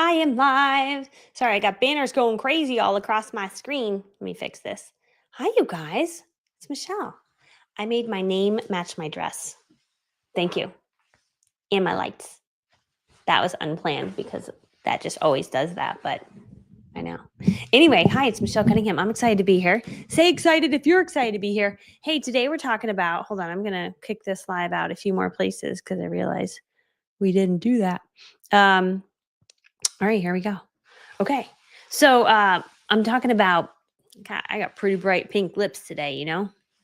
I am live. Sorry, I got banners going crazy all across my screen. Let me fix this. Hi, you guys. It's Michelle. I made my name match my dress. Thank you. And my lights. That was unplanned because that just always does that, but I know. Anyway, hi, it's Michelle Cunningham. I'm excited to be here. Say excited if you're excited to be here. Hey, today we're talking about, hold on, I'm going to kick this live out a few more places because I realize we didn't do that. All right, here we go. Okay. So I'm talking about, God, I got pretty bright pink lips today,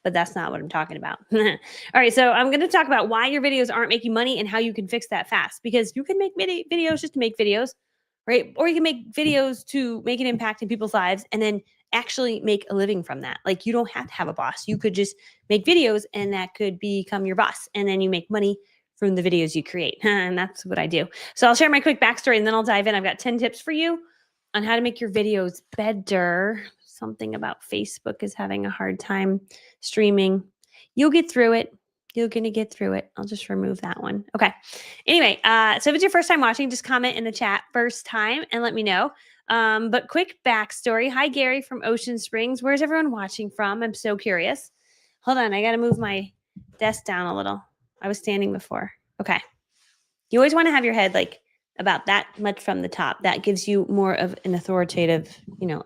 but that's not what I'm talking about. All right. So I'm going to talk about why your videos aren't making money and how you can fix that fast, because you can make videos just to make videos, right? Or you can make videos to make an impact in people's lives and then actually make a living from that. Like, you don't have to have a boss. You could just make videos and that could become your boss. And then you make money from the videos you create. And that's what I do. So I'll share my quick backstory and then I'll dive in. I've got 10 tips for you on how to make your videos better. Something about Facebook is having a hard time streaming. You'll get through it. You're going to get through it. I'll just remove that one. Okay. Anyway, so if it's your first time watching, just comment in the chat first time and let me know. But quick backstory. Hi, Gary from Ocean Springs. Where's everyone watching from? I'm so curious. Hold on. I got to move my desk down a little. I was standing before. Okay. You always want to have your head like about that much from the top. That gives you more of an authoritative,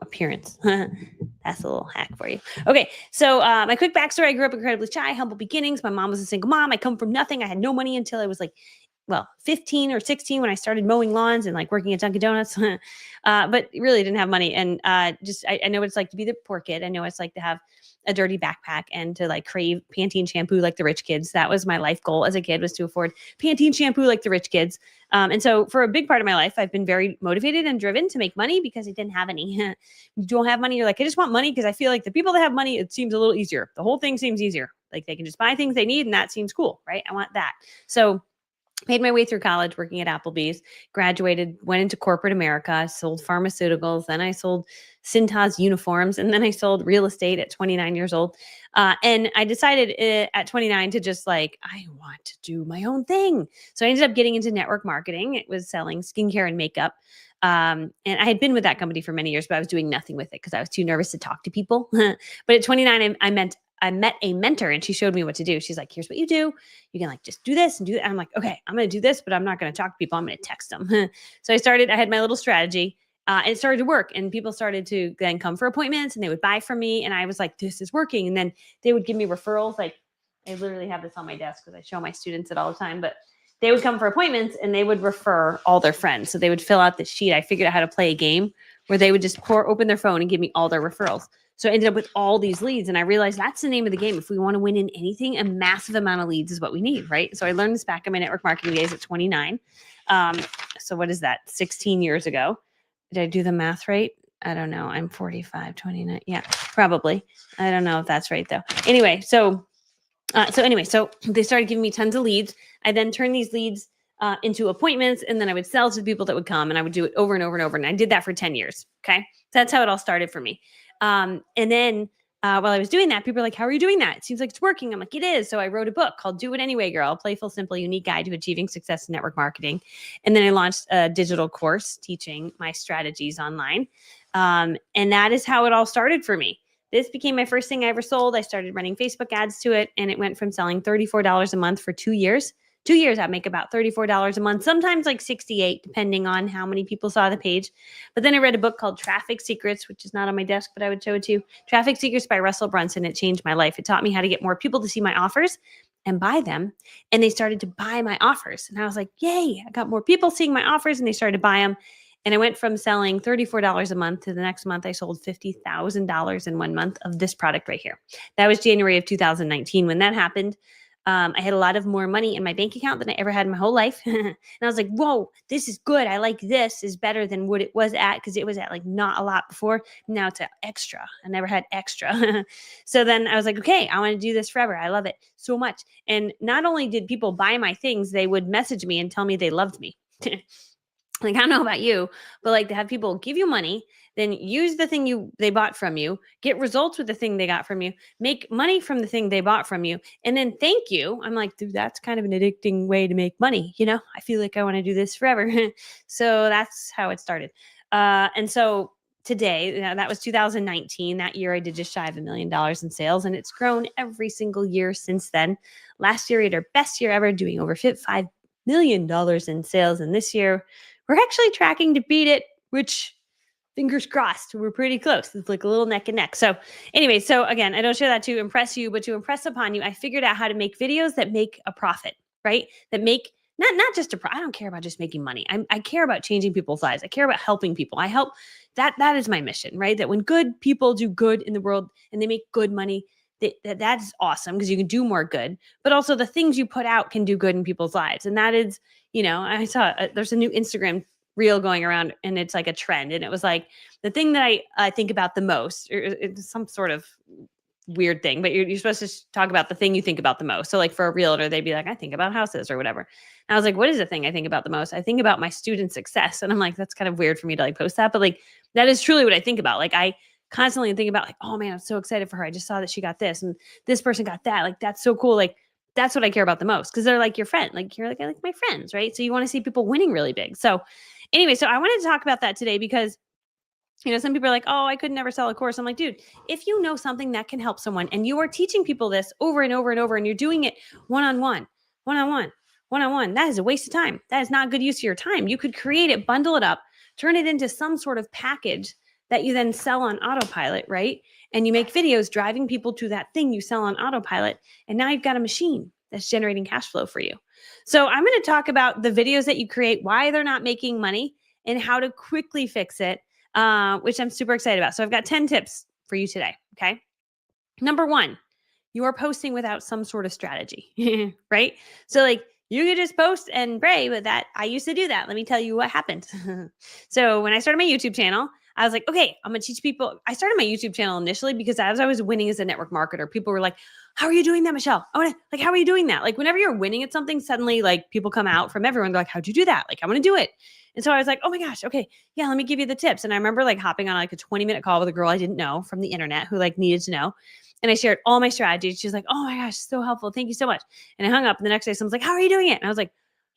appearance. That's a little hack for you. Okay. So my quick backstory. I grew up incredibly shy, humble beginnings. My mom was a single mom. I come from nothing. I had no money until I was 15 or 16 when I started mowing lawns and working at Dunkin' Donuts, but really didn't have money. And I know what it's like to be the poor kid. I know what it's like to have a dirty backpack and to crave Pantene shampoo like the rich kids. That was my life goal as a kid, was to afford Pantene shampoo like the rich kids. And so for a big part of my life, I've been very motivated and driven to make money because I didn't have any. You don't have money. You're like, I just want money because I feel like the people that have money, it seems a little easier. The whole thing seems easier. Like they can just buy things they need and that seems cool, right? I want that. So made my way through college working at Applebee's, graduated, went into corporate America, sold pharmaceuticals. Then I sold Cintas uniforms. And then I sold real estate at 29 years old. And I decided at 29 to just I want to do my own thing. So I ended up getting into network marketing. It was selling skincare and makeup. And I had been with that company for many years, but I was doing nothing with it because I was too nervous to talk to people. But at 29, I met a mentor and she showed me what to do. She's like, here's what you do. You can just do this and do that. I'm like, okay, I'm going to do this, but I'm not going to talk to people. I'm going to text them. So I had my little strategy and it started to work, and people started to then come for appointments and they would buy from me. And I was like, this is working. And then they would give me referrals. I literally have this on my desk because I show my students it all the time, but they would come for appointments and they would refer all their friends. So they would fill out the sheet. I figured out how to play a game where they would just open their phone and give me all their referrals. So I ended up with all these leads, and I realized that's the name of the game. If we want to win in anything, a massive amount of leads is what we need, right? So I learned this back in my network marketing days at 29. So what is that? 16 years ago. Did I do the math right? I don't know. I'm 45, 29. Yeah, probably. I don't know if that's right though. Anyway, so they started giving me tons of leads. I then turned these leads into appointments, and then I would sell to the people that would come, and I would do it over and over and over. And I did that for 10 years. Okay. So that's how it all started for me. And then while I was doing that, people were like, how are you doing that? It seems like it's working. I'm like, it is. So I wrote a book called Do It Anyway, Girl, Playful, Simple, Unique Guide to Achieving Success in Network Marketing. And then I launched a digital course teaching my strategies online. And that is how it all started for me. This became my first thing I ever sold. I started running Facebook ads to it, and it went from selling $34 a month for 2 years. 2 years, I'd make about $34 a month, sometimes $68, depending on how many people saw the page. But then I read a book called Traffic Secrets, which is not on my desk, but I would show it to you. Traffic Secrets by Russell Brunson. It changed my life. It taught me how to get more people to see my offers and buy them. And they started to buy my offers. And I was like, yay, I got more people seeing my offers, and they started to buy them. And I went from selling $34 a month to the next month, I sold $50,000 in 1 month of this product right here. That was January of 2019 when that happened. I had a lot of more money in my bank account than I ever had in my whole life. And I was like, whoa, this is good. I like this is better than what it was at, because it was at not a lot before. Now it's at extra. I never had extra. So then I was like, okay, I want to do this forever. I love it so much. And not only did people buy my things, they would message me and tell me they loved me. Like, I don't know about you, but like to have people give you money, then use the thing they bought from you, get results with the thing they got from you, make money from the thing they bought from you, and then thank you. I'm like, dude, that's kind of an addicting way to make money. I feel like I want to do this forever. So that's how it started. And so today, that was 2019. That year, I did just shy of $1 million in sales, and it's grown every single year since then. Last year, we had our best year ever, doing over $5 million in sales, and this year we're actually tracking to beat it, which fingers crossed, we're pretty close. It's like a little neck and neck. So anyway, so again, I don't share that to impress you, but to impress upon you, I figured out how to make videos that make a profit, right? That make not just I don't care about just making money. I care about changing people's lives. I care about helping people. I help that is my mission, right? That when good people do good in the world and they make good money, that's awesome because you can do more good, but also the things you put out can do good in people's lives. And that is, I saw there's a new Instagram reel going around and it's like a trend. And it was like the thing that I think about the most, or it's some sort of weird thing, but you're supposed to talk about the thing you think about the most. So like for a realtor, they'd be like, I think about houses or whatever. And I was like, what is the thing I think about the most? I think about my student success. And I'm like, that's kind of weird for me to like post that, but like, that is truly what I think about. Like I constantly think about like, oh man, I'm so excited for her. I just saw that she got this and this person got that. Like, that's so cool. Like, that's what I care about the most because they're like your friend. Like you're like, I like my friends, right? So you want to see people winning really big. So anyway, so I wanted to talk about that today because some people are like, oh, I could never sell a course. I'm like, dude, if you know something that can help someone and you are teaching people this over and over and over and you're doing it one-on-one, one-on-one, one-on-one, that is a waste of time. That is not good use of your time. You could create it, bundle it up, turn it into some sort of package that you then sell on autopilot, right? And you make videos driving people to that thing you sell on autopilot. And now you've got a machine that's generating cash flow for you. So I'm going to talk about the videos that you create, why they're not making money, and how to quickly fix it, which I'm super excited about. So I've got 10 tips for you today. Okay. Number one, you are posting without some sort of strategy, right? So like you could just post and pray, but I used to do that. Let me tell you what happened. So when I started my YouTube channel, I was like, okay, I'm going to teach people. I started my YouTube channel initially because as I was winning as a network marketer, people were like, how are you doing that, Michelle? How are you doing that? Like whenever you're winning at something, suddenly like people come out from everyone. They're like, how'd you do that? Like, I want to do it. And so I was like, oh my gosh, okay, yeah, let me give you the tips. And I remember like hopping on like a 20-minute call with a girl I didn't know from the internet who like needed to know. And I shared all my strategies. She's like, oh my gosh, so helpful. Thank you so much. And I hung up. And the next day, someone's like, how are you doing it? And I was like,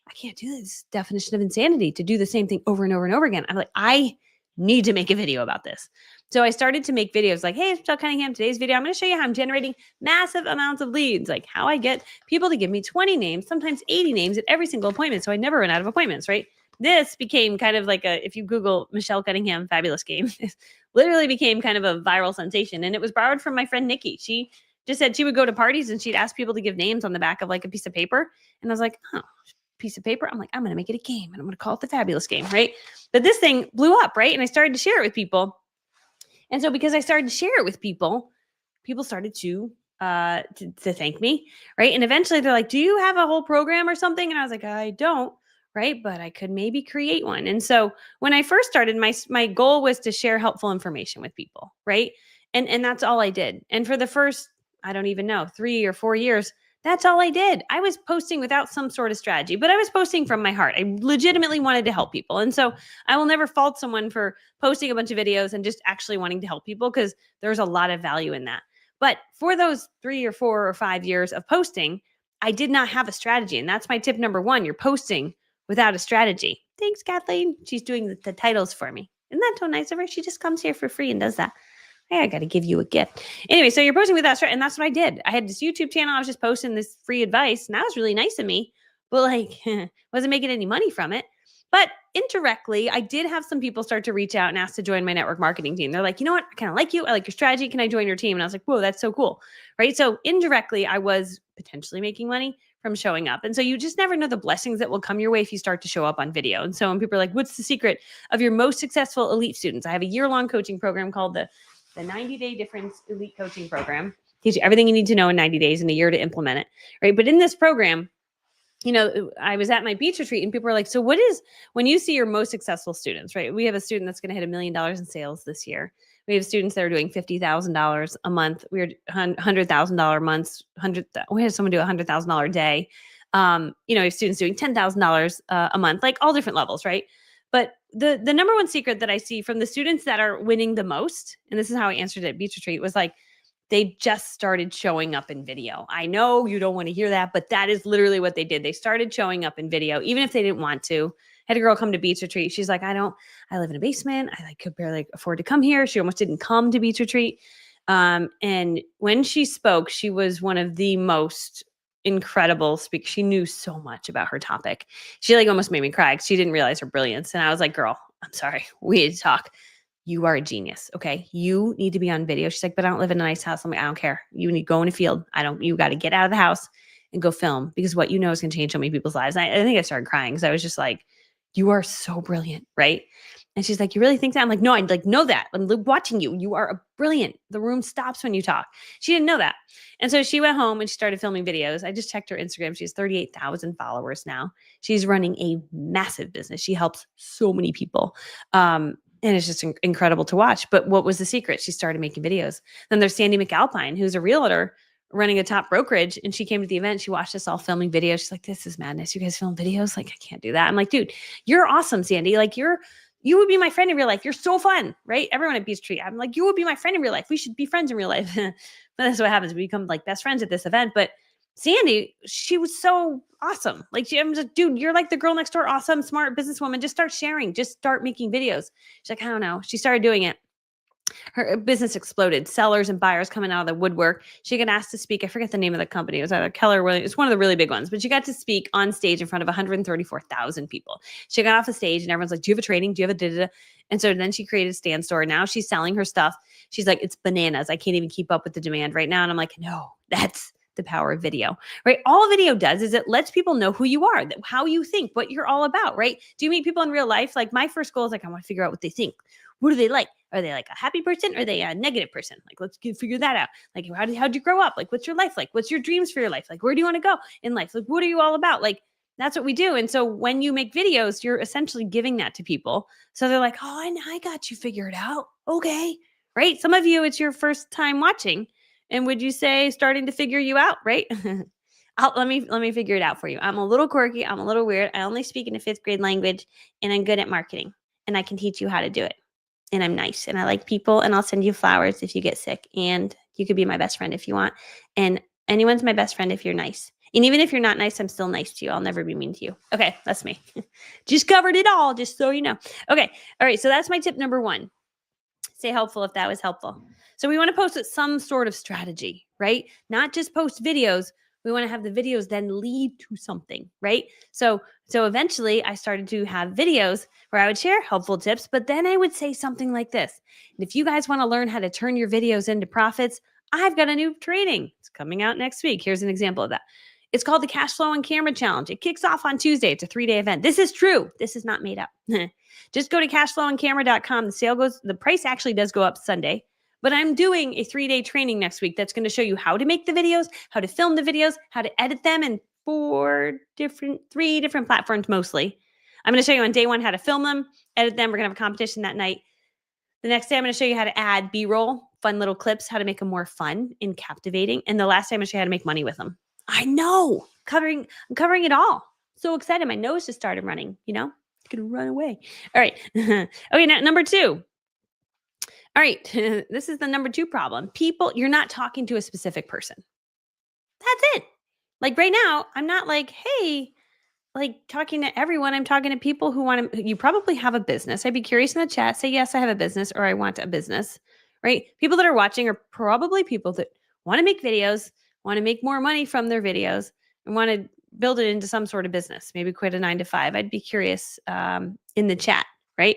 I can't do this. Definition of insanity to do the same thing over and over and over again. I'm like, I need to make a video about this. So I started to make videos like, hey, it's Michelle Cunningham. Today's video, I'm going to show you how I'm generating massive amounts of leads, like how I get people to give me 20 names, sometimes 80 names at every single appointment. So I never run out of appointments, right? This became kind of like if you Google Michelle Cunningham fabulous game, it literally became kind of a viral sensation. And it was borrowed from my friend Nikki. She just said she would go to parties and she'd ask people to give names on the back of like a piece of paper. And I was like, oh, piece of paper. I'm like, I'm going to make it a game and I'm going to call it the fabulous game, right? But this thing blew up, right? And I started to share it with people. And so because I started to share it with people, people started to thank me, right? And eventually they're like, do you have a whole program or something? And I was like, I don't, right? But I could maybe create one. And so when I first started, my goal was to share helpful information with people, right? And that's all I did. And for the first, I don't even know, 3 or 4 years, that's all I did. I was posting without some sort of strategy, but I was posting from my heart. I legitimately wanted to help people. And so I will never fault someone for posting a bunch of videos and just actually wanting to help people because there's a lot of value in that. But for those 3 or 4 or 5 years of posting, I did not have a strategy. And that's my tip number one. You're posting without a strategy. Thanks, Kathleen. She's doing the titles for me. Isn't that so nice of her? She just comes here for free and does that. Hey, I got to give you a gift. Anyway, so you're posting without strategy. And that's what I did. I had this YouTube channel. I was just posting this free advice. And that was really nice of me. But like, wasn't making any money from it. But indirectly, I did have some people start to reach out and ask to join my network marketing team. They're like, you know what? I kind of like you. I like your strategy. Can I join your team? And I was like, whoa, that's so cool. Right. So indirectly, I was potentially making money from showing up. And so you just never know the blessings that will come your way if you start to show up on video. And so when people are like, what's the secret of your most successful elite students? I have a year-long coaching program called the 90-Day Difference Elite Coaching Program. Teach you everything you need to know in 90 days and a year to implement it. Right. But in this program, I was at my beach retreat and people were like, so what is, when you see your most successful students, right? We have a student that's going to hit $1 million in sales this year. We have students that are doing $50,000 a month. We are $100,000 months. We had someone do $100,000 a day. We have students doing $10,000 a month, like all different levels, right? But the number one secret that I see from the students that are winning the most, and this is how I answered it at Beach Retreat, was like, they just started showing up in video. I know you don't want to hear that, but that is literally what they did. They started showing up in video, even if they didn't want to. I had a girl come to Beach Retreat. She's like, I live in a basement. I like could barely afford to come here. She almost didn't come to Beach Retreat. And when she spoke, she was one of the most incredible speakers. She knew so much about her topic. She like almost made me cry because she didn't realize her brilliance. And I was like, girl, I'm sorry. We need to talk. You are a genius. Okay. You need to be on video. She's like, but I don't live in a nice house. I'm like, I don't care. You need to go in a field. You got to get out of the house and go film, because what you know is going to change so many people's lives. I think I started crying because I was just like, you are so brilliant. Right. And she's like, you really think that? I'm like, no, I like know that. I'm watching you. You are brilliant. The room stops when you talk. She didn't know that. And so she went home and she started filming videos. I just checked her Instagram. She has 38,000 followers now. She's running a massive business. She helps so many people. And it's just incredible to watch. But what was the secret? She started making videos. Then there's Sandy McAlpine, who's a realtor running a top brokerage. And she came to the event. She watched us all filming videos. She's like, this is madness. You guys film videos? Like, I can't do that. I'm like, dude, you're awesome, Sandy. Like, you would be my friend in real life. You're so fun, right? Everyone at Beach Tree. I'm like, you would be my friend in real life. We should be friends in real life. But that's what happens. We become like best friends at this event. But Sandy, she was so awesome. Like, I'm just, dude, you're like the girl next door, awesome, smart businesswoman. Just start sharing. Just start making videos. She's like, I don't know. She started doing it. Her business exploded. Sellers and buyers coming out of the woodwork. She got asked to speak. I forget the name of the company. It was either Keller Williams. It's one of the really big ones. But she got to speak on stage in front of 134,000 people. She got off the stage and everyone's like, do you have a training? Do you have a da-da-da? And so then she created a stand store. Now she's selling her stuff. She's like, it's bananas. I can't even keep up with the demand right now. And I'm like, no, that's the power of video, right? All video does is it lets people know who you are, how you think, what you're all about, right? Do you meet people in real life? Like my first goal is like, I want to figure out what they think. What do they like? Are they like a happy person? Or are they a negative person? Like, let's figure that out. Like, how'd you grow up? Like, what's your life like? What's your dreams for your life? Like, where do you want to go in life? Like, what are you all about? Like, that's what we do. And so when you make videos, you're essentially giving that to people. So they're like, oh, I got you figured out. Okay. Right. Some of you, it's your first time watching. And would you say starting to figure you out, right? Let me figure it out for you. I'm a little quirky. I'm a little weird. I only speak in a 5th grade language, and I'm good at marketing, and I can teach you how to do it. And I'm nice, and I like people, and I'll send you flowers if you get sick, and you could be my best friend if you want. And anyone's my best friend if you're nice. And even if you're not nice, I'm still nice to you. I'll never be mean to you. Okay, that's me. Just covered it all, just so you know. Okay, all right, so that's my tip number 1. Stay helpful if that was helpful. So we want to post with some sort of strategy, right? Not just post videos. We want to have the videos then lead to something, right? So eventually I started to have videos where I would share helpful tips, but then I would say something like this. And if you guys want to learn how to turn your videos into profits, I've got a new training. It's coming out next week. Here's an example of that. It's called the Cashflow on Camera Challenge. It kicks off on Tuesday. It's a 3-day event. This is true. This is not made up. Just go to cashflowоncamera.com. The price actually does go up Sunday, but I'm doing a 3-day training next week that's going to show you how to make the videos, how to film the videos, how to edit them in 3 different platforms mostly. I'm going to show you on day 1 how to film them, edit them. We're going to have a competition that night. The next day, I'm going to show you how to add B-roll, fun little clips, how to make them more fun and captivating. And the last time, I'm going to show you how to make money with them. I know, I'm covering it all. So excited. My nose just started running, It's going to run away. All right. Okay, now number 2. All right. This is the number 2 problem. People, you're not talking to a specific person. That's it. Like right now, I'm not like, hey, like talking to everyone. I'm talking to people who you probably have a business. I'd be curious in the chat. Say, yes, I have a business, or I want a business, right? People that are watching are probably people that want to make videos, want to make more money from their videos, and want to build it into some sort of business, maybe quit a 9-to-5. I'd be curious in the chat, right?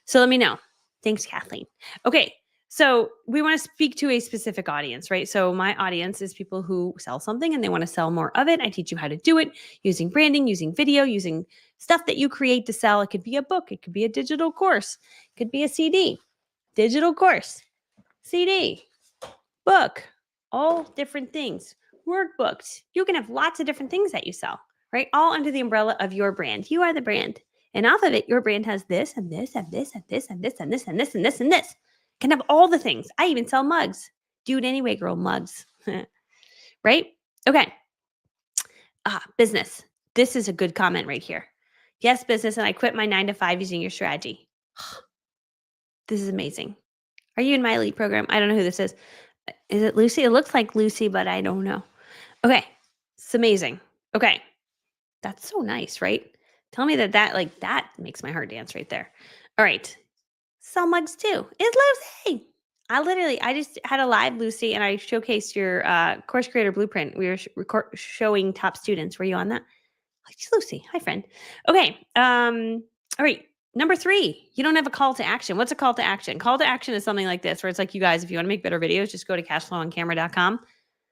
So let me know. Thanks, Kathleen. Okay. So we want to speak to a specific audience, right? So my audience is people who sell something and they want to sell more of it. I teach you how to do it using branding, using video, using stuff that you create to sell. It could be a book. It could be a digital course. It could be a CD, digital course, CD, book, all different things, workbooks. You can have lots of different things that you sell, right? All under the umbrella of your brand. You are the brand. And off of it, your brand has this and this and this and this and this and this and this and this and this. Can have all the things. I even sell mugs. Do it anyway, girl, mugs. Right? Okay. Business. This is a good comment right here. Yes, business, and I quit my 9 to 5 using your strategy. This is amazing. Are you in my elite program? I don't know who this is. Is it Lucy? It looks like Lucy, but I don't know. Okay. It's amazing. Okay. That's so nice, right? Tell me that makes my heart dance right there. All right. Sell mugs too. It's Lucy. I just had a live Lucy and I showcased your course creator blueprint. We were showing top students. Were you on that? Like, it's Lucy. Hi, friend. Okay. All right. Number 3, you don't have a call to action. What's a call to action? Call to action is something like this, where it's like, you guys, if you want to make better videos, just go to cashflowoncamera.com.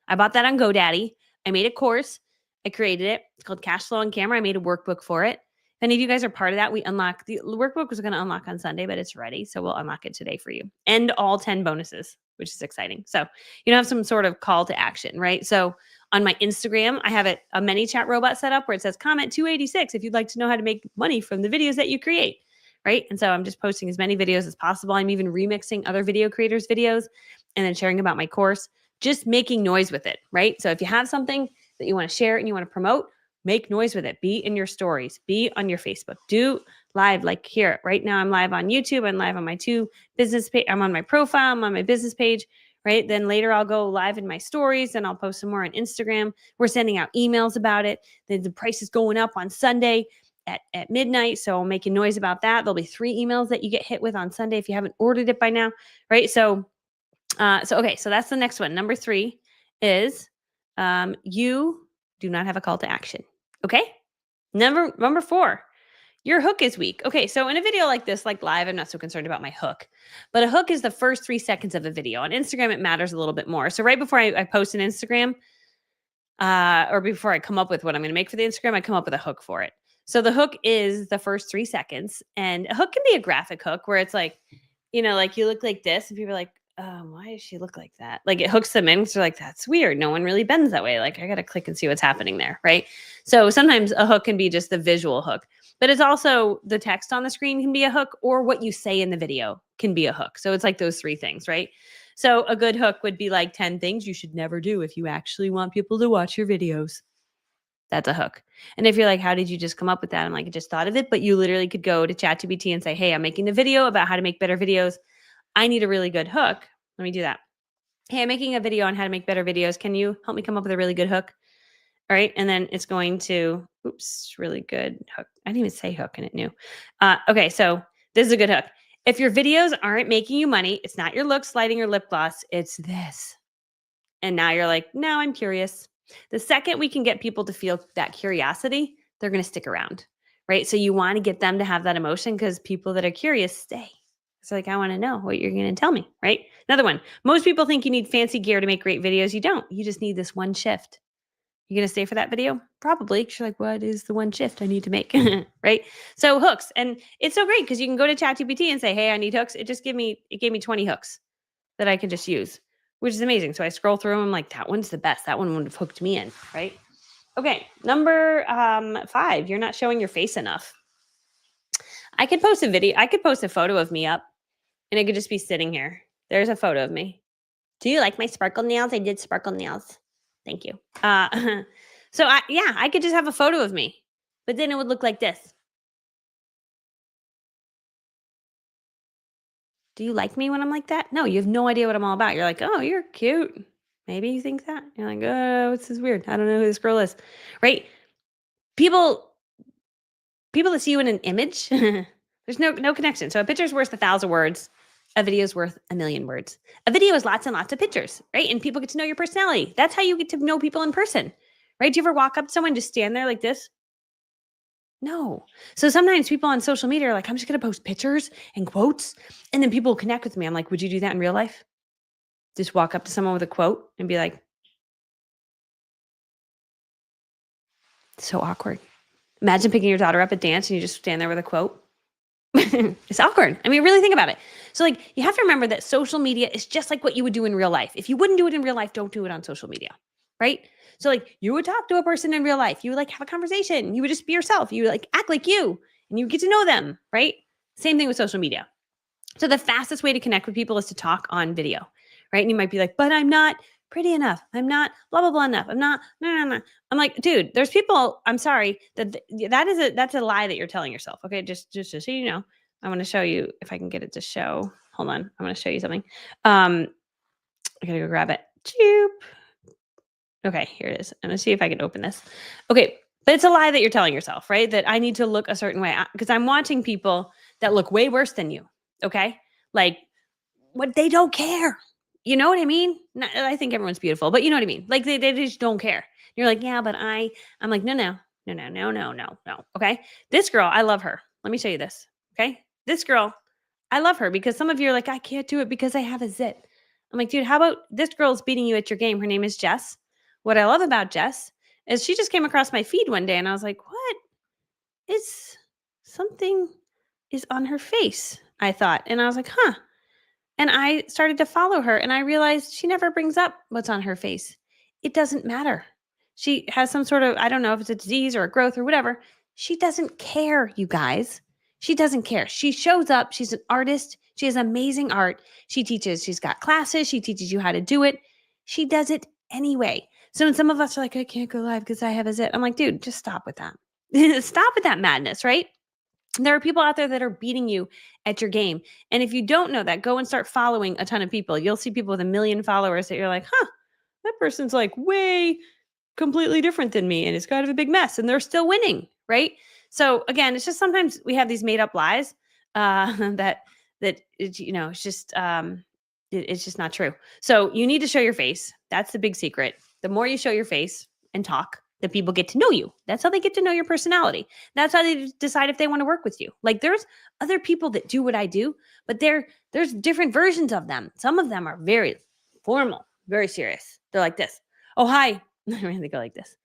I bought that on GoDaddy. I made a course. I created it. It's called Cashflow on Camera. I made a workbook for it. If any of you guys are part of that, we unlock the workbook was going to unlock on Sunday, but it's ready. So we'll unlock it today for you. And all 10 bonuses, which is exciting. So you don't have some sort of call to action, right? So on my Instagram, I have a many chat robot set up where it says comment 286 if you'd like to know how to make money from the videos that you create, right? And so I'm just posting as many videos as possible. I'm even remixing other video creators' videos and then sharing about my course, just making noise with it, right? So if you have something that you want to share and you want to promote, make noise with it. Be in your stories, be on your Facebook, do live like here. Right now I'm live on YouTube. I'm live on my 2 business page. I'm on my profile. I'm on my business page, right? Then later I'll go live in my stories and I'll post some more on Instagram. We're sending out emails about it. The price is going up on Sunday at midnight. So I'm making noise about that. There'll be 3 emails that you get hit with on Sunday if you haven't ordered it by now, right? So okay, so that's the next one. Number 3 is you do not have a call to action. Okay. Number 4, your hook is weak. Okay, so in a video like this, like live, I'm not so concerned about my hook, but a hook is the first 3 seconds of a video. On Instagram, it matters a little bit more. So right before I post an Instagram, or before I come up with what I'm going to make for the Instagram, I come up with a hook for it. So the hook is the first 3 seconds, and a hook can be a graphic hook where it's like, like you look like this, and people are like, why does she look like that? Like it hooks them in because they're like, that's weird. No one really bends that way. Like I got to click and see what's happening there, right? So sometimes a hook can be just the visual hook, but it's also the text on the screen can be a hook, or what you say in the video can be a hook. So it's like those 3 things, right? So a good hook would be like 10 things you should never do if you actually want people to watch your videos. That's a hook. And if you're like, how did you just come up with that? I'm like, I just thought of it, but you literally could go to ChatGPT and say, hey, I'm making a video about how to make better videos. I need a really good hook. Let me do that. Hey, I'm making a video on how to make better videos. Can you help me come up with a really good hook? All right. And then it's going to, really good hook. I didn't even say hook and it knew. Okay. So this is a good hook. If your videos aren't making you money, it's not your looks, lighting, or lip gloss. It's this. And now you're like, now I'm curious. The second we can get people to feel that curiosity, they're going to stick around, right? So you want to get them to have that emotion because people that are curious stay. It's like, I want to know what you're going to tell me, right? Another one. Most people think you need fancy gear to make great videos. You don't. You just need this one shift. You going to stay for that video? Probably. Because you're like, what is the one shift I need to make, right? So hooks. And it's so great because you can go to ChatGPT and say, hey, I need hooks. It gave me 20 hooks that I can just use, which is amazing. So I scroll through them. I'm like, that one's the best. That one would have hooked me in, right? Okay. Number 5, you're not showing your face enough. I could post a video. I could post a photo of me up and it could just be sitting here. There's a photo of me. Do you like my sparkle nails? I did sparkle nails. Thank you. So I could just have a photo of me, but then it would look like this. Do you like me when I'm like that? No, you have no idea what I'm all about. You're like, oh, you're cute. Maybe you think that. You're like, oh, this is weird. I don't know who this girl is. Right? People that see you in an image, there's no connection. So a picture's worth 1,000 words. A video is worth 1,000,000 words. A video is lots and lots of pictures, right? And people get to know your personality. That's how you get to know people in person, right? Do you ever walk up to someone, just stand there like this? No. So sometimes people on social media are like, I'm just going to post pictures and quotes. And then people will connect with me. I'm like, would you do that in real life? Just walk up to someone with a quote and be like, so awkward. Imagine picking your daughter up at dance and you just stand there with a quote. It's awkward. I mean, really think about it. So like, you have to remember that social media is just like what you would do in real life. If you wouldn't do it in real life, don't do it on social media, right? So like, you would talk to a person in real life. You would like have a conversation. You would just be yourself. You would like act like you and you get to know them, right? Same thing with social media. So the fastest way to connect with people is to talk on video, right? And you might be like, but I'm not pretty enough. I'm not blah, blah, blah enough. I'm not, no, no, no. I'm like, dude, there's people, I'm sorry, that's a lie that you're telling yourself. Okay. Just so you know, I want to show you if I can get it to show. Hold on. I want to show you something. I gotta go grab it. Choop. Okay, here it is. I'm gonna see if I can open this. Okay, but it's a lie that you're telling yourself, right? That I need to look a certain way because I'm watching people that look way worse than you. Okay, like what they don't care. You know what I mean? I think everyone's beautiful, but you know what I mean. Like they just don't care. You're like, yeah, but I'm like, no, no, no, no, no, no, no, no. Okay, this girl, I love her. Let me show you this. Okay, this girl, I love her because some of you are like, I can't do it because I have a zit. I'm like, dude, how about this girl's beating you at your game? Her name is Jess. What I love about Jess is she just came across my feed one day and I was like, what is something is on her face? I thought. And I was like, huh. And I started to follow her and I realized she never brings up what's on her face. It doesn't matter. She has some sort of, I don't know if it's a disease or a growth or whatever. She doesn't care, you guys. She doesn't care. She shows up. She's an artist. She has amazing art. She teaches, she's got classes. She teaches you how to do it. She does it anyway. So when some of us are like, I can't go live because I have a zit. I'm like, dude, just stop with that. Stop with that madness, right? There are people out there that are beating you at your game. And if you don't know that, go and start following a ton of people. You'll see people with 1 million followers that you're like, huh, that person's like way completely different than me and it's kind of a big mess and they're still winning, right? So again, it's just sometimes we have these made up lies that it's just it's just not true. So you need to show your face. That's the big secret. The more you show your face and talk, the people get to know you. That's how they get to know your personality. That's how they decide if they want to work with you. Like there's other people that do what I do, but there's different versions of them. Some of them are very formal, very serious. They're like this. Oh, hi. They go like this.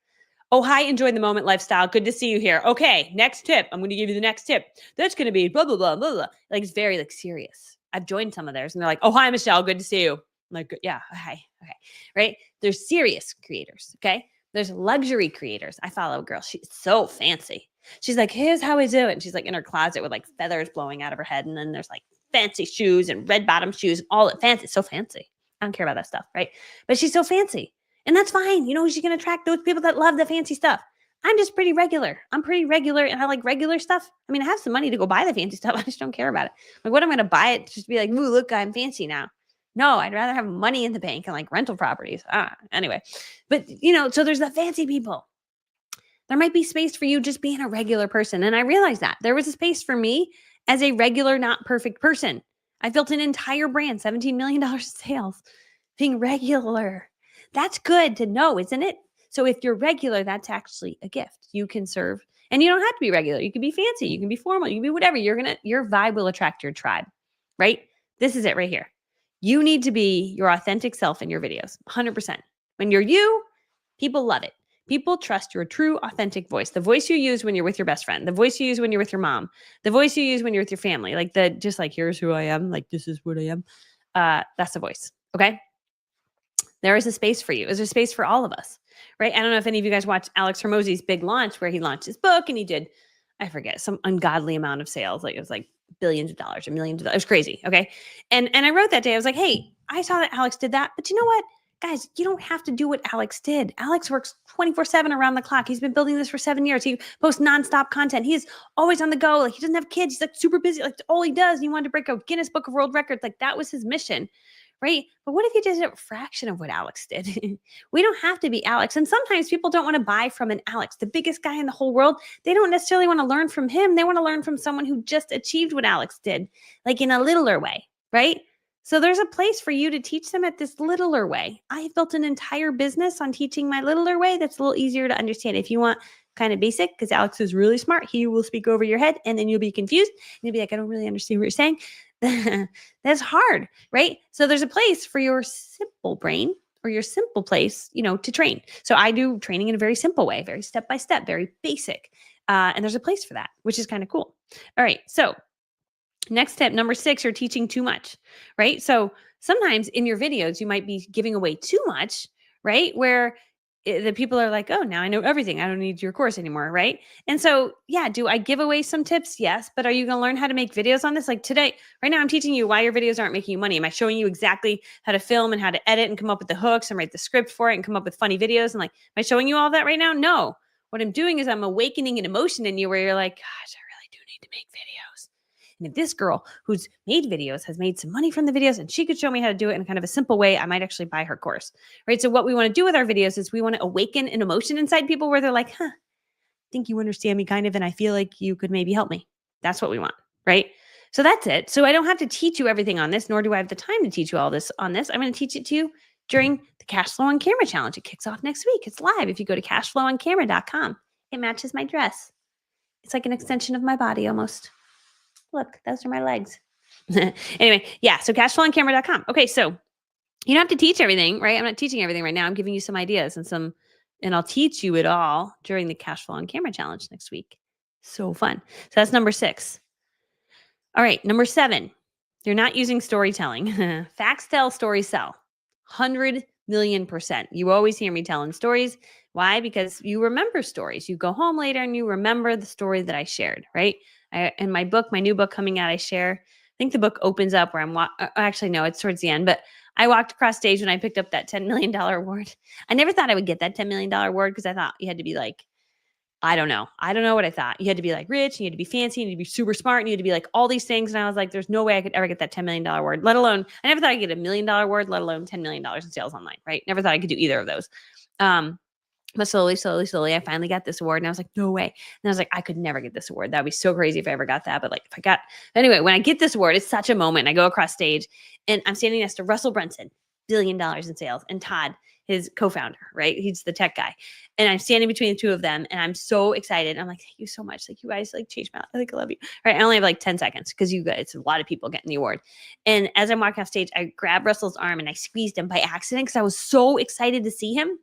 Oh, hi, enjoy the moment lifestyle. Good to see you here. Okay, next tip. I'm going to give you the next tip. That's going to be blah, blah, blah, blah, blah. Like it's very like serious. I've joined some of theirs and they're like, oh, hi, Michelle. Good to see you. I'm like, yeah, hi. Okay. Right. There's serious creators. Okay. There's luxury creators. I follow a girl. She's so fancy. She's like, here's how I do it. And she's like in her closet with like feathers blowing out of her head. And then there's like fancy shoes and red bottom shoes, all that fancy. So fancy. I don't care about that stuff. Right. But she's so fancy. And that's fine. You know, she's going to attract those people that love the fancy stuff. I'm just pretty regular. I'm pretty regular and I like regular stuff. I mean, I have some money to go buy the fancy stuff. I just don't care about it. Like, what am I going to buy it just to be like, ooh, look, I'm fancy now. No, I'd rather have money in the bank and like rental properties. Anyway. But, so there's the fancy people. There might be space for you just being a regular person. And I realized that there was a space for me as a regular, not perfect person. I built an entire brand, $17 million in sales, being regular. That's good to know, isn't it? So if you're regular, that's actually a gift. You can serve and you don't have to be regular. You can be fancy. You can be formal. You can be whatever. Your vibe will attract your tribe, right? This is it right here. You need to be your authentic self in your videos, 100%. When you're you, people love it. People trust your true, authentic voice. The voice you use when you're with your best friend, the voice you use when you're with your mom, the voice you use when you're with your family, like just like, here's who I am, like, this is what I am. That's the voice. Okay. There is a space for you. There's a space for all of us, right? I don't know if any of you guys watched Alex Hormozy's big launch where he launched his book and he did, I forget, some ungodly amount of sales. Like it was like billions of dollars or millions of dollars. It was crazy. Okay. And I wrote that day, I was like, hey, I saw that Alex did that, but you know what? Guys, you don't have to do what Alex did. Alex works 24/7 around the clock. He's been building this for 7 years. He posts nonstop content. He's always on the go. Like he doesn't have kids. He's like super busy. Like all he does. And he wanted to break a Guinness Book of World Records. Like that was his mission. Right. But what if you did a fraction of what Alex did? We don't have to be Alex. And sometimes people don't want to buy from an Alex, the biggest guy in the whole world. They don't necessarily want to learn from him. They want to learn from someone who just achieved what Alex did, like in a littler way. Right. So there's a place for you to teach them at this littler way. I have built an entire business on teaching my littler way. That's a little easier to understand. If you want kind of basic, because Alex is really smart, he will speak over your head and then you'll be confused. And you'll be like, I don't really understand what you're saying. That's hard, right? So there's a place for your simple brain or your simple place, to train. So I do training in a very simple way, very step-by-step, very basic. And there's a place for that, which is kind of cool. All right. So next tip, number 6, you're teaching too much, right? So sometimes in your videos, you might be giving away too much, right? Where the people are like, oh, now I know everything. I don't need your course anymore. Right. And so, yeah, do I give away some tips? Yes. But are you going to learn how to make videos on this? Like today, right now, I'm teaching you why your videos aren't making you money. Am I showing you exactly how to film and how to edit and come up with the hooks and write the script for it and come up with funny videos? And like, am I showing you all that right now? No. What I'm doing is I'm awakening an emotion in you where you're like, gosh, I really do need to make videos. And if this girl who's made videos has made some money from the videos and she could show me how to do it in kind of a simple way, I might actually buy her course, right? So what we want to do with our videos is we want to awaken an emotion inside people where they're like, I think you understand me kind of, and I feel like you could maybe help me. That's what we want, right? So that's it. So I don't have to teach you everything on this, nor do I have the time to teach you all this on this. I'm going to teach it to you during the Cashflow on Camera Challenge. It kicks off next week. It's live. If you go to cashflowoncamera.com, it matches my dress. It's like an extension of my body almost. Look, those are my legs. Anyway, yeah, so cashflowoncamera.com. Okay, so you don't have to teach everything, right? I'm not teaching everything right now. I'm giving you some ideas and I'll teach you it all during the Cashflow on Camera Challenge next week. So fun. So that's number 6. All right, number 7. You're not using storytelling. Facts tell, stories sell. 100,000,000%. You always hear me telling stories. Why? Because you remember stories. You go home later and you remember the story that I shared, right? In my book, my new book coming out, I share. I think the book opens up where actually, no, it's towards the end. But I walked across stage when I picked up that $10 million award. I never thought I would get that $10 million award because I thought you had to be like, I don't know. I don't know what I thought. You had to be like rich, and you had to be fancy, and you had to be super smart, and you had to be like all these things. And I was like, there's no way I could ever get that $10 million award, let alone, I never thought I'd get a $1 million award, let alone $10 million in sales online, right? Never thought I could do either of those. But slowly, I finally got this award. And I was like, no way. And I was like, I could never get this award. That'd be so crazy if I ever got that. But like, anyway, when I get this award, it's such a moment. I go across stage and I'm standing next to Russell Brunson, $1 billion in sales, and Todd, his co-founder, right? He's the tech guy. And I'm standing between the two of them and I'm so excited. I'm like, thank you so much. Like, you guys like changed my life. Like, I love you. Right. I only have like 10 seconds because you guys, it's a lot of people getting the award. And as I'm walking off stage, I grabbed Russell's arm and I squeezed him by accident because I was so excited to see him.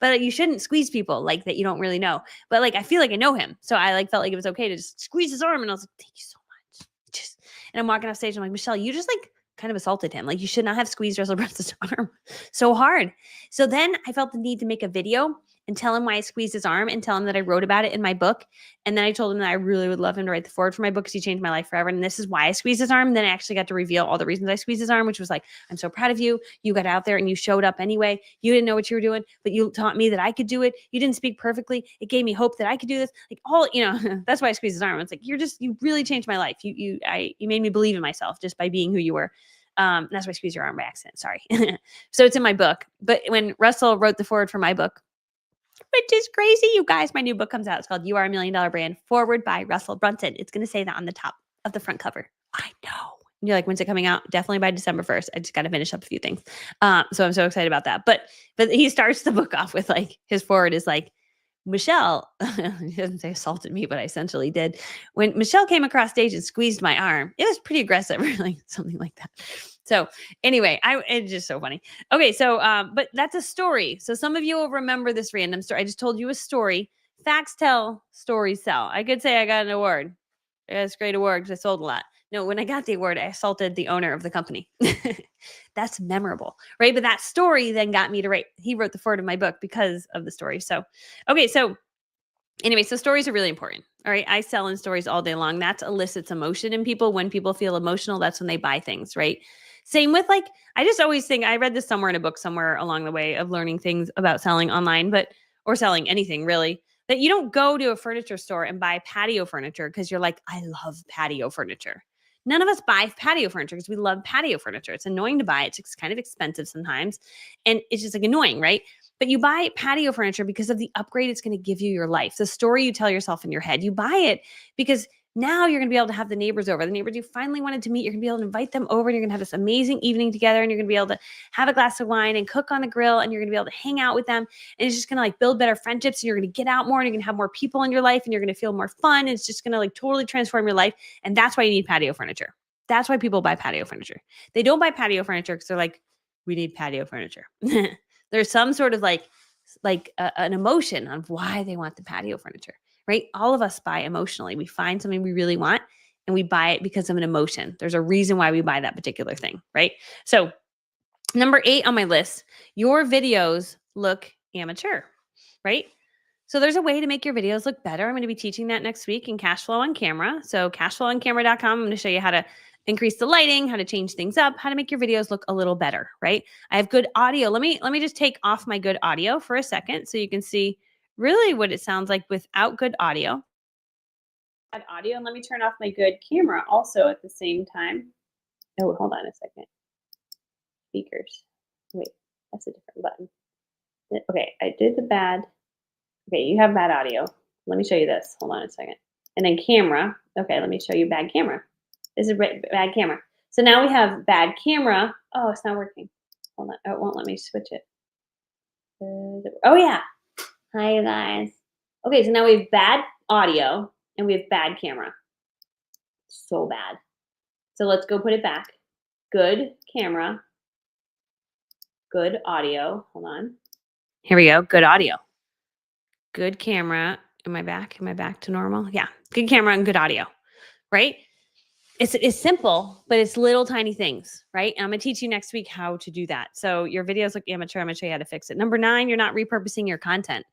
But you shouldn't squeeze people like that you don't really know. But like, I feel like I know him. So I like felt like it was okay to just squeeze his arm. And I was like, thank you so much. And I'm walking off stage. I'm like, Michelle, you just like kind of assaulted him. Like, you should not have squeezed Russell Brunson's arm so hard. So then I felt the need to make a video and tell him why I squeezed his arm and tell him that I wrote about it in my book. And then I told him that I really would love him to write the forward for my book because he changed my life forever. And this is why I squeezed his arm. And then I actually got to reveal all the reasons I squeezed his arm, which was like, I'm so proud of you. You got out there and you showed up anyway. You didn't know what you were doing, but you taught me that I could do it. You didn't speak perfectly. It gave me hope that I could do this. Like, all, that's why I squeezed his arm. It's like, you really changed my life. You made me believe in myself just by being who you were. That's why I squeezed your arm by accident. Sorry. So it's in my book. But when Russell wrote the forward for my book, which is crazy, you guys, my new book comes out. It's called You Are a $1 Million Brand, forward by Russell Brunson. It's going to say that on the top of the front cover. I know. And you're like, when's it coming out? Definitely by December 1st. I just got to finish up a few things. So I'm so excited about that. But he starts the book off with like, his forward is like, Michelle, he doesn't say assaulted me, but I essentially did. When Michelle came across stage and squeezed my arm, it was pretty aggressive, really, something like that. So anyway, it's just so funny. Okay, so but that's a story. So some of you will remember this random story. I just told you a story. Facts tell, stories sell. I could say I got an award. It's a great award because I sold a lot. No, when I got the award, I assaulted the owner of the company. That's memorable, right? But that story then got me to write. He wrote the forward of my book because of the story. So, okay. So anyway, so stories are really important. All right. I sell in stories all day long. That elicits emotion in people. When people feel emotional, that's when they buy things, right? Same with like, I just always think, I read this somewhere in a book somewhere along the way of learning things about selling online, or selling anything really, that you don't go to a furniture store and buy patio furniture because you're like, I love patio furniture. None of us buy patio furniture because we love patio furniture. It's annoying to buy. It's kind of expensive sometimes. And it's just like annoying, right? But you buy patio furniture because of the upgrade it's going to give you your life, the story you tell yourself in your head. You buy it because now you're going to be able to have the neighbors over. The neighbors you finally wanted to meet, you're going to be able to invite them over and you're going to have this amazing evening together and you're going to be able to have a glass of wine and cook on the grill and you're going to be able to hang out with them. And it's just going to like build better friendships and you're going to get out more and you're going to have more people in your life and you're going to feel more fun. And it's just going to like totally transform your life. And that's why you need patio furniture. That's why people buy patio furniture. They don't buy patio furniture because they're like, we need patio furniture. There's some sort of an emotion on why they want the patio furniture, right? All of us buy emotionally. We find something we really want and we buy it because of an emotion. There's a reason why we buy that particular thing, right? So number 8 on my list, your videos look amateur, right? So there's a way to make your videos look better. I'm going to be teaching that next week in Cashflow on Camera. So cashflowOnCamera.com. I'm going to show you how to increase the lighting, how to change things up, how to make your videos look a little better, right? I have good audio. Let me just take off my good audio for a second so you can see really what it sounds like without good audio. Bad audio, and let me turn off my good camera also at the same time. Oh, hold on a second. Speakers. Wait, that's a different button. Okay, I did the bad. Okay, you have bad audio. Let me show you this. Hold on a second. And then camera. Okay, let me show you bad camera. This is bad camera. So now we have bad camera. Oh, it's not working. Hold on. Oh, it won't let me switch it. Oh, yeah. Hi, you guys. Okay, so now we have bad audio and we have bad camera. So bad. So let's go put it back. Good camera. Good audio. Hold on. Here we go. Good audio. Good camera. Am I back? Am I back to normal? Yeah. Good camera and good audio, right? It's simple, but it's little tiny things, right? And I'm going to teach you next week how to do that. So your videos look amateur. I'm going to show you how to fix it. Number 9, you're not repurposing your content,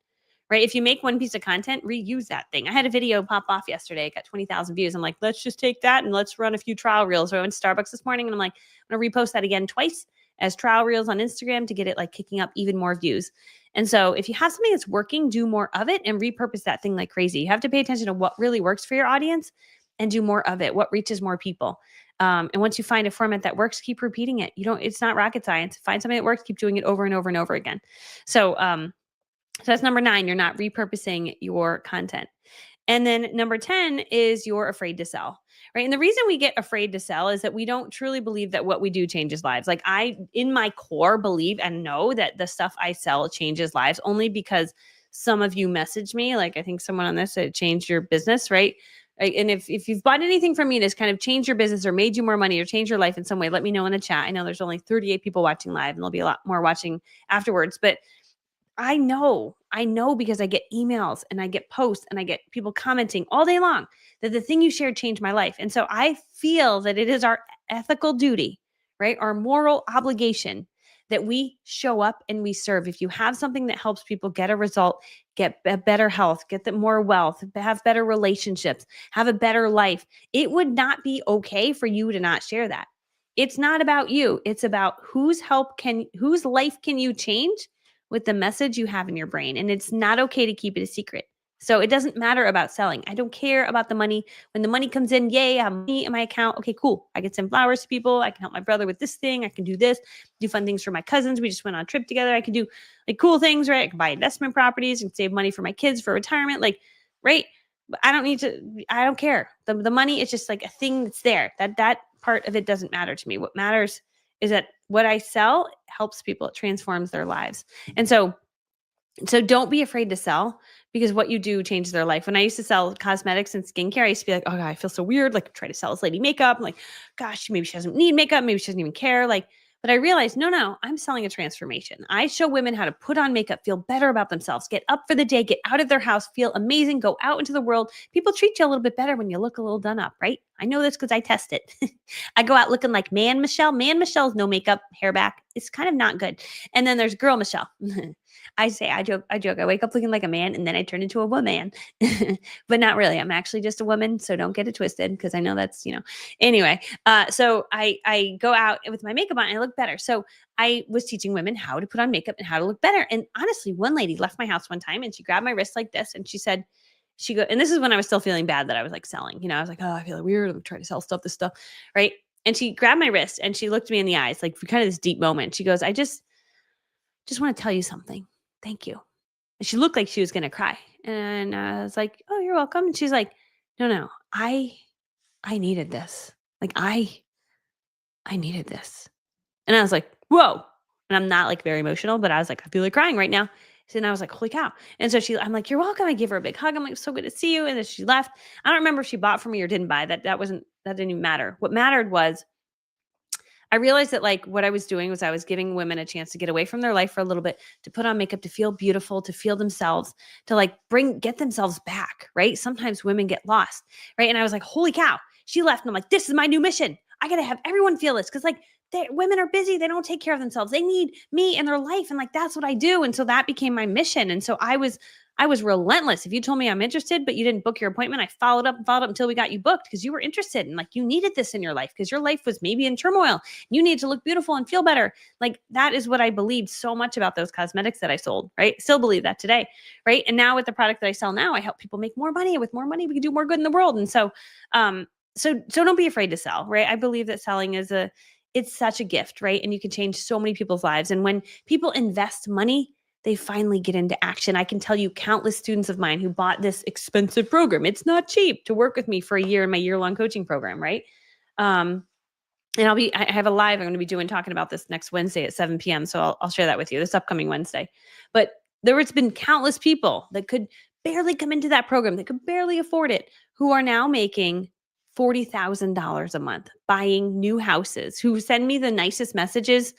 right? If you make one piece of content, reuse that thing. I had a video pop off yesterday. It got 20,000 views. I'm like, let's just take that and let's run a few trial reels. So I went to Starbucks this morning and I'm like, I'm going to repost that again twice as trial reels on Instagram to get it like kicking up even more views. And so if you have something that's working, do more of it and repurpose that thing like crazy. You have to pay attention to what really works for your audience and do more of it, what reaches more people. And once you find a format that works, keep repeating it. It's not rocket science. Find something that works, keep doing it over and over and over again. So that's number 9, you're not repurposing your content. And then number 10 is you're afraid to sell, right? And the reason we get afraid to sell is that we don't truly believe that what we do changes lives. Like I, in my core, believe and know that the stuff I sell changes lives only because some of you message me. Like I think someone on this said, change your business, right? And if you've bought anything from me that's kind of changed your business or made you more money or changed your life in some way, let me know in the chat. I know there's only 38 people watching live and there'll be a lot more watching afterwards, but I know because I get emails and I get posts and I get people commenting all day long that the thing you shared changed my life. And so I feel that it is our ethical duty, right? Our moral obligation that we show up and we serve. If you have something that helps people get a result, get better health, get them more wealth, have better relationships, have a better life, it would not be okay for you to not share that. It's not about you. It's about whose life can you change with the message you have in your brain. And it's not okay to keep it a secret. So it doesn't matter about selling. I don't care about the money. When the money comes in, yay, I have money in my account. Okay, cool. I can send flowers to people. I can help my brother with this thing. I can do this, do fun things for my cousins. We just went on a trip together. I can do like cool things, right? I can buy investment properties and save money for my kids for retirement. Like, right? But I don't care. The money is just like a thing that's there. That part of it doesn't matter to me. What matters is that what I sell helps people. It transforms their lives. And so don't be afraid to sell because what you do changes their life. When I used to sell cosmetics and skincare, I used to be like, oh God, I feel so weird. Like try to sell this lady makeup. I'm like, gosh, maybe she doesn't need makeup. Maybe she doesn't even care. But I realized, no, I'm selling a transformation. I show women how to put on makeup, feel better about themselves, get up for the day, get out of their house, feel amazing, go out into the world. People treat you a little bit better when you look a little done up, right? I know this because I test it. I go out looking like Man Michelle. Man Michelle's no makeup, hair back. It's kind of not good. And then there's Girl Michelle. I joke. I wake up looking like a man and then I turn into a woman, but not really. I'm actually just a woman. So don't get it twisted because I know that's, anyway. So I go out with my makeup on and I look better. So I was teaching women how to put on makeup and how to look better. And honestly, one lady left my house one time and she grabbed my wrist like this and she said, and this is when I was still feeling bad that I was like selling, I was like, oh, I feel weird. I'm trying to sell this stuff. Right. And she grabbed my wrist and she looked me in the eyes, like kind of this deep moment. She goes, I just want to tell you something. Thank you. And she looked like she was going to cry. And I was like, oh, you're welcome. And she's like, no, I needed this. Like I needed this. And I was like, whoa. And I'm not like very emotional, but I was like, I feel like crying right now. And I was like, holy cow. And so I'm like, you're welcome. I gave her a big hug. I'm like, so good to see you. And then she left. I don't remember if she bought from me or didn't buy. That didn't even matter. What mattered was I realized that like what I was doing was I was giving women a chance to get away from their life for a little bit, to put on makeup, to feel beautiful, to feel themselves, to like get themselves back, right? Sometimes women get lost, right? And I was like, holy cow, she left. And I'm like, this is my new mission. I got to have everyone feel this because like women are busy. They don't take care of themselves. They need me in their life. And like, that's what I do. And so that became my mission. And so I was relentless. If you told me I'm interested, but you didn't book your appointment, I followed up until we got you booked because you were interested and like you needed this in your life because your life was maybe in turmoil. You needed to look beautiful and feel better. Like that is what I believed so much about those cosmetics that I sold, right? Still believe that today, right? And now with the product that I sell now, I help people make more money. With more money, we can do more good in the world. And so don't be afraid to sell, right? I believe that selling it's such a gift, right? And you can change so many people's lives. And when people invest money, they finally get into action. I can tell you countless students of mine who bought this expensive program. It's not cheap to work with me for a year in my year-long coaching program, right? And I have a live I'm going to be doing talking about this next Wednesday at 7 p.m. So I'll share that with you this upcoming Wednesday. But there's been countless people that could barely come into that program, that could barely afford it, who are now making $40,000 a month, buying new houses, who send me the nicest messages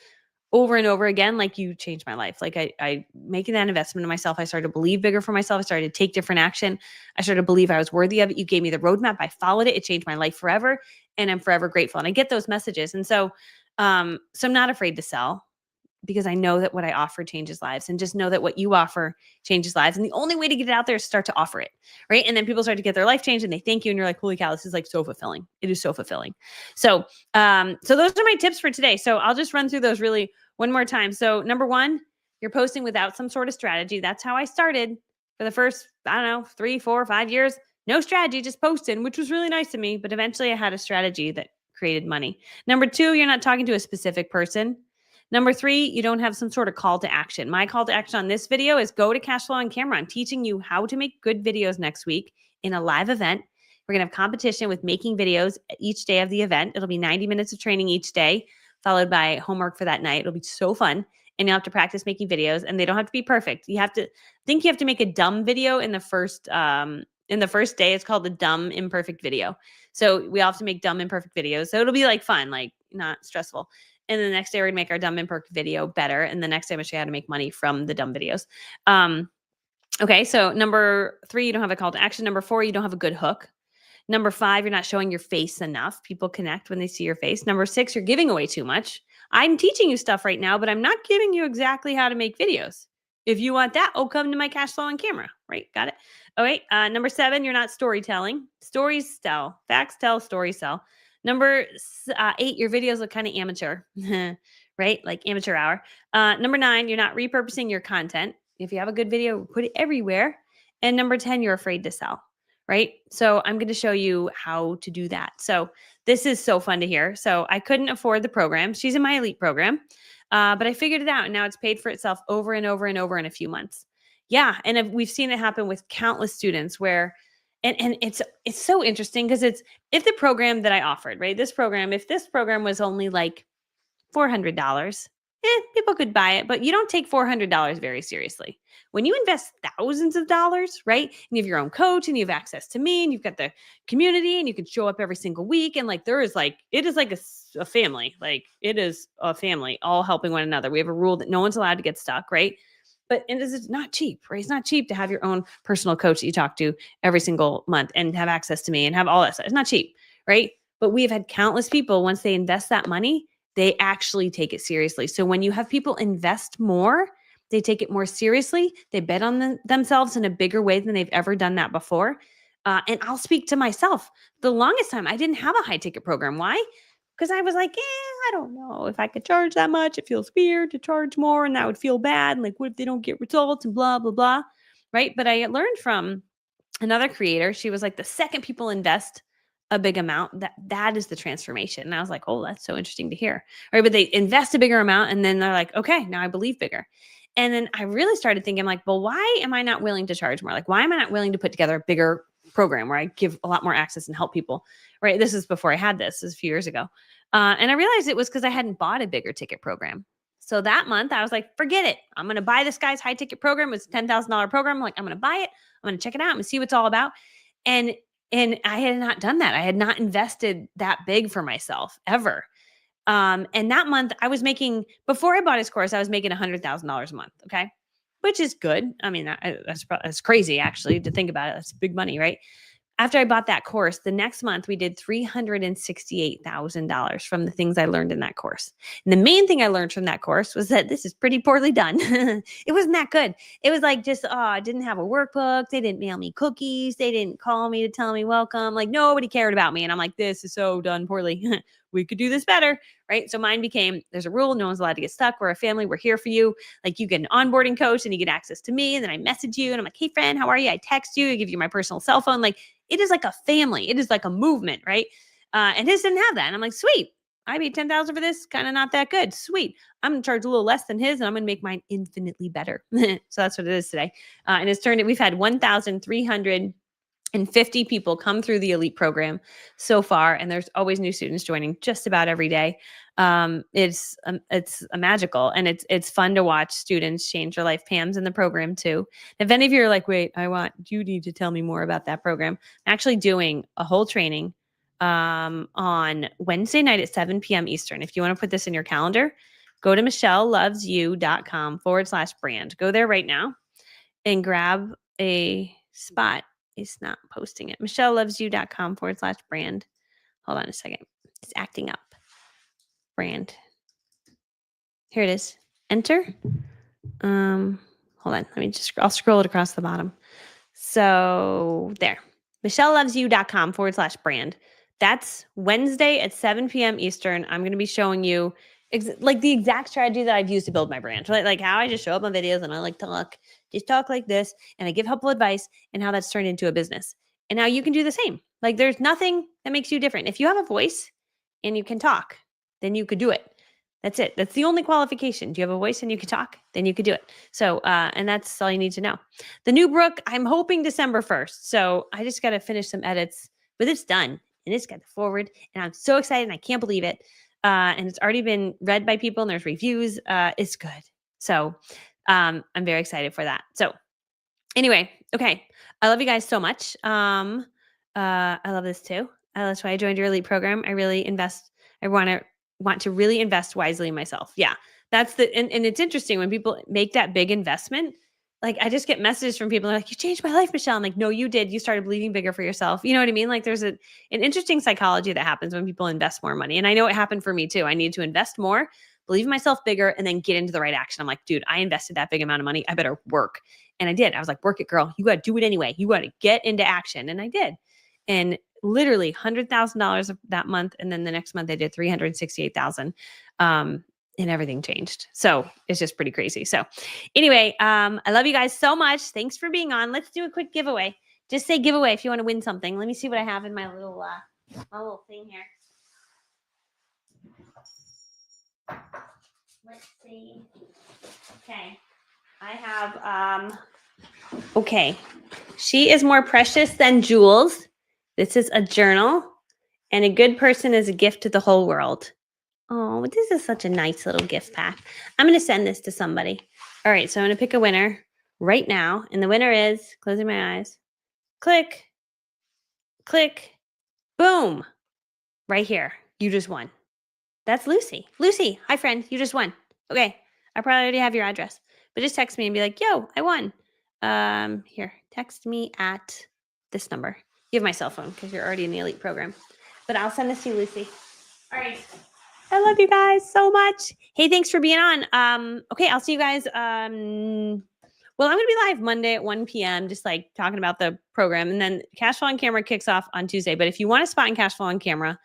over and over again, like you changed my life. Like I making that investment in myself. I started to believe bigger for myself. I started to take different action. I started to believe I was worthy of it. You gave me the roadmap. I followed it. It changed my life forever. And I'm forever grateful. And I get those messages. And so I'm not afraid to sell because I know that what I offer changes lives, and just know that what you offer changes lives. And the only way to get it out there is start to offer it. Right. And then people start to get their life changed and they thank you. And you're like, holy cow, this is like so fulfilling. It is so fulfilling. So those are my tips for today. So I'll just run through those really one more time. So number one, you're posting without some sort of strategy. That's how I started for the first, I don't know, 3, 4, 5 years. No strategy, just posting, which was really nice of me. But eventually I had a strategy that created money. Number two, you're not talking to a specific person. Number three, you don't have some sort of call to action. My call to action on this video is go to Cashflow on Camera. I'm teaching you how to make good videos next week in a live event. We're going to have competition with making videos each day of the event. It'll be 90 minutes of training each day, followed by homework for that night. It'll be so fun. And you'll have to practice making videos, and they don't have to be perfect. You have to make a dumb video in the first day. It's called the dumb imperfect video. So we all have to make dumb imperfect videos. So it'll be like fun, like not stressful. And the next day we're gonna make our dumb imperfect video better. And the next day I'm gonna show you how to make money from the dumb videos. Okay, so number 3, you don't have a call to action. Number 4, you don't have a good hook. Number 5, you're not showing your face enough. People connect when they see your face. Number 6, you're giving away too much. I'm teaching you stuff right now, but I'm not giving you exactly how to make videos. If you want that, come to my Cashflow on Camera. Right, got it. All right, number 7, you're not storytelling. Stories sell. Facts tell, stories sell. Number 8, your videos look kind of amateur, right? Like amateur hour. Number 9, you're not repurposing your content. If you have a good video, put it everywhere. And number 10, you're afraid to sell, right? So I'm going to show you how to do that. So this is so fun to hear. So I couldn't afford the program. She's in my elite program, but I figured it out. And now it's paid for itself over and over and over in a few months. Yeah. And we've seen it happen with countless students where and it's so interesting because if the program that I offered, right? If this program was only like $400, people could buy it, but you don't take $400 very seriously. When you invest thousands of dollars, right? And you have your own coach and you have access to me and you've got the community and you can show up every single week. And like, it is like a family, like it is a family all helping one another. We have a rule that no one's allowed to get stuck, right? But it is not cheap, right? It's not cheap to have your own personal coach that you talk to every single month and have access to me and have all that stuff. It's not cheap, right? But we've had countless people, once they invest that money, they actually take it seriously. So when you have people invest more, they take it more seriously. They bet on themselves in a bigger way than they've ever done that before. And I'll speak to myself. The longest time I didn't have a high ticket program. Why? Because I was like, I don't know if I could charge that much. It feels weird to charge more and that would feel bad. And like, what if they don't get results and blah, blah, blah. Right. But I learned from another creator. She was like, the second people invest a big amount, that is the transformation. And I was like, oh, that's so interesting to hear. Right. But they invest a bigger amount and then they're like, okay, now I believe bigger. And then I really started thinking like, well, why am I not willing to charge more? Like, why am I not willing to put together a bigger program where I give a lot more access and help people? Right. This is before I had this. This is a few years ago. And I realized it was because I hadn't bought a bigger ticket program. So that month I was like, forget it. I'm going to buy this guy's high ticket program. It's a $10,000 program. I'm like, I'm going to buy it. I'm going to check it out and see what it's all about. And I had not done that. I had not invested that big for myself ever. And that month I was making, before I bought his course, I was making $100,000 a month. Okay. Which is good. I mean, that's crazy actually to think about it. That's big money, right? after I bought that course, the next month we did $368,000 from the things I learned in that course. And the main thing I learned from that course was that this is pretty poorly done. It wasn't that good. It was like just, I didn't have a workbook. They didn't mail me cookies. They didn't call me to tell me welcome. Like nobody cared about me. And I'm like, this is so done poorly. We could do this better. Right. So mine became, there's a rule. No one's allowed to get stuck. We're a family. We're here for you. Like you get an onboarding coach and you get access to me. And then I message you and I'm like, hey friend, how are you? I text you, I give you my personal cell phone. Like it is like a family. It is like a movement. Right. And his didn't have that. And I'm like, sweet. I paid 10,000 for this. Kind of not that good. Sweet. I'm going to charge a little less than his and I'm going to make mine infinitely better. So that's what it is today. And it's turned, we've had 1,350 people come through the elite program so far, and there's always new students joining just about every day. It's a magical, and it's fun to watch students change their life. Pam's in the program too. If any of you are like, wait, you need to tell me more about that program. I'm actually doing a whole training on Wednesday night at 7 p.m. Eastern. If you want to put this in your calendar, go to michellelovesyou.com/brand. Go there right now and grab a spot. It's not posting it. michellelovesyou.com/brand. Hold on a second. It's acting up. Brand. Here it is. Enter. Hold on. I'll scroll it across the bottom. So there. michellelovesyou.com/brand. That's Wednesday at 7 p.m. Eastern. I'm going to be showing you like the exact strategy that I've used to build my brand. Like how I just show up on videos and I like just talk like this and I give helpful advice and how that's turned into a business. And now you can do the same. Like there's nothing that makes you different. If you have a voice and you can talk, then you could do it. That's it. That's the only qualification. Do you have a voice and you can talk? Then you could do it. So, and that's all you need to know. The new book, I'm hoping December 1st. So I just got to finish some edits, but it's done and it's got the forward and I'm so excited and I can't believe it. And it's already been read by people and there's reviews. It's good. So I'm very excited for that. So anyway, okay. I love you guys so much. I love this too. That's why I joined your elite program. I really invest. I want to really invest wisely in myself. Yeah. That's and it's interesting when people make that big investment. Like I just get messages from people like, you changed my life, Michelle. I'm like, no, you did. You started believing bigger for yourself. You know what I mean? Like there's an interesting psychology that happens when people invest more money. And I know it happened for me too. I need to invest more, believe in myself bigger, and then get into the right action. I'm like, dude, I invested that big amount of money. I better work. And I did. I was like, work it, girl. You got to do it anyway. You got to get into action. And I did. And literally $100,000 that month. And then the next month I did 368,000. And everything changed. So it's just pretty crazy. So anyway, I love you guys so much. Thanks for being on. Let's do a quick giveaway. Just say giveaway if you want to win something. Let me see what I have in my little thing here. Let's see. Okay. I have, okay. She is more precious than jewels. This is a journal. And a good person is a gift to the whole world. Oh, this is such a nice little gift pack. I'm going to send this to somebody. All right. So I'm going to pick a winner right now. And the winner is, closing my eyes, click, click, boom, right here. You just won. That's Lucy. Lucy, hi friend. You just won. Okay. I probably already have your address, but just text me and be like, yo, I won. Here, text me at this number. You have my cell phone because you're already in the elite program, but I'll send this to you, Lucy. All right. I love you guys so much. Hey, thanks for being on. Okay, I'll see you guys. Well, I'm going to be live Monday at 1 p.m. just like talking about the program. And then Cashflow on Camera kicks off on Tuesday. But if you want a spot in Cashflow on Camera,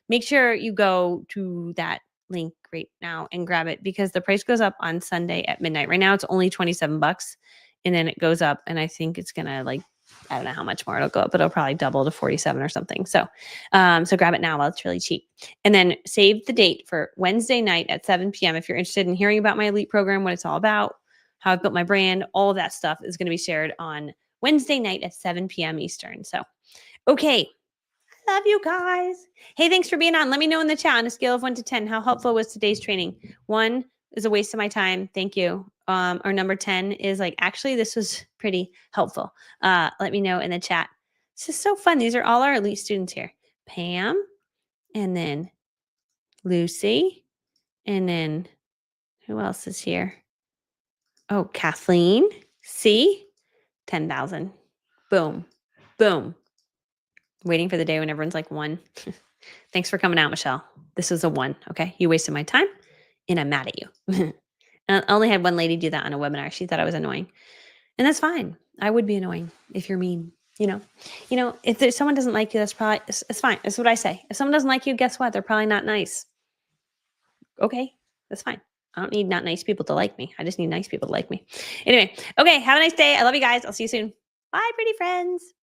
make sure you go to that link right now and grab it because the price goes up on Sunday at midnight. Right now, it's only $27 and then it goes up. And I think it's going to I don't know how much more it'll go up, but it'll probably double to 47 or something. So, so grab it now while it's really cheap. And then save the date for Wednesday night at 7 p.m. If you're interested in hearing about my elite program, what it's all about, how I've built my brand, all of that stuff is going to be shared on Wednesday night at 7 p.m. Eastern. So, okay. Love you guys. Hey, thanks for being on. Let me know in the chat on a scale of 1 to 10, how helpful was today's training? 1 is a waste of my time. Thank you. Or number 10 is like, actually, this was pretty helpful. Let me know in the chat. This is so fun. These are all our elite students here. Pam, and then Lucy, and then who else is here? Oh, Kathleen. See? 10,000. Boom. Boom. Waiting for the day when everyone's like 1. Thanks for coming out, Michelle. This is a 1, okay? You wasted my time, and I'm mad at you. I only had one lady do that on a webinar. She thought I was annoying, and that's fine. I would be annoying if you're mean, you know? If there's someone doesn't like you, that's probably it's fine. That's what I say. If someone doesn't like you, guess what? They're probably not nice. Okay, that's fine. I don't need not nice people to like me. I just need nice people to like me. Anyway, okay, have a nice day. I love you guys. I'll see you soon. Bye, pretty friends.